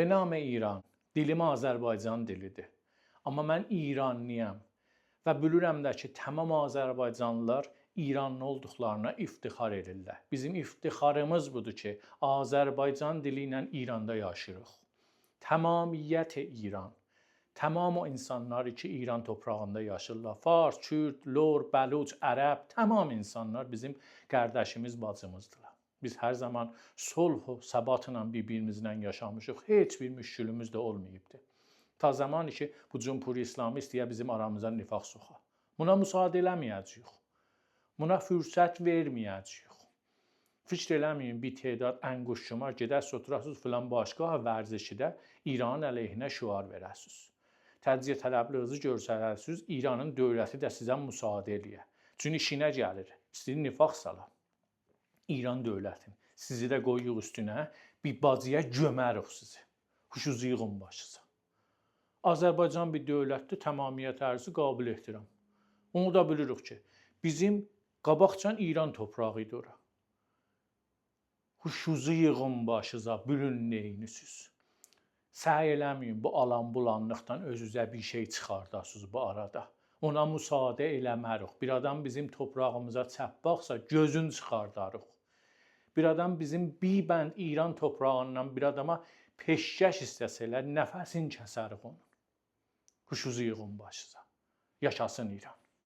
Be namı İran, dilim Azərbaycan dilidir. Amma mən İranlıyam və bilirəm də ki, tamam Azərbaycanlılar İranlı olduqlarına iftixar edirlər. Bizim iftixarımız budur ki, Azərbaycan dili ilə İranda yaşayırıq. Tamamiyyəti İran. Tamam o insanlar ki, İran toprağında yaşayırlar. Fars, Kürd, Lor, Bəluç, Ərəb, tamam insanlar bizim qardaşımız, bacımızdırlar. Biz hər zaman sulh, səbatla bir-birimizlə yaşamışıq. Heç bir müşkülümüz də olmayıbdır. Ta zaman ki, bu Cümhuri İslami istəyə bizim aramıza nifaq soxa. Buna müsaade eləməyəcəyik. Buna fürsət verməyəcəyik. Fikr eləməyin, bir tədad ənquşşumar gedəsiz, oturasınız filan başqa vərzişidə İranın əleyhinə şüar verəsiniz. Təcziyə tələblərinizi göstərəsiniz, İranın dövləti də sizə müsaade eləyə. Çünki işinə gəlir, istəyir nifaq sala. İran dövlətin. Sizi də qoyuq üstünə, bir bacıya gömərik sizi. Huşunuzu yığın başınıza. Azərbaycan bir dövlətdir, tamamiyyət ərzi qabil ehtiram. Onu da bilirik ki, bizim qabaqcan İran toprağı idi ora. Huşunuzu yığın başınıza, bilin neyinisiz. Səy eləməyin, bu alan bulanlıqdan özünüzə bir şey çıxardasınız bu arada. Ona müsaade eləmərik. Bir adam bizim toprağımıza çəp baxsa, gözünü çıxardarıq. Bir adam bizim bir bənd İran toprağından bir adama peşkəş istəsələr, nəfəsini kəsərik onun. Huşunuzu yığın başınıza. Yaşasın İran.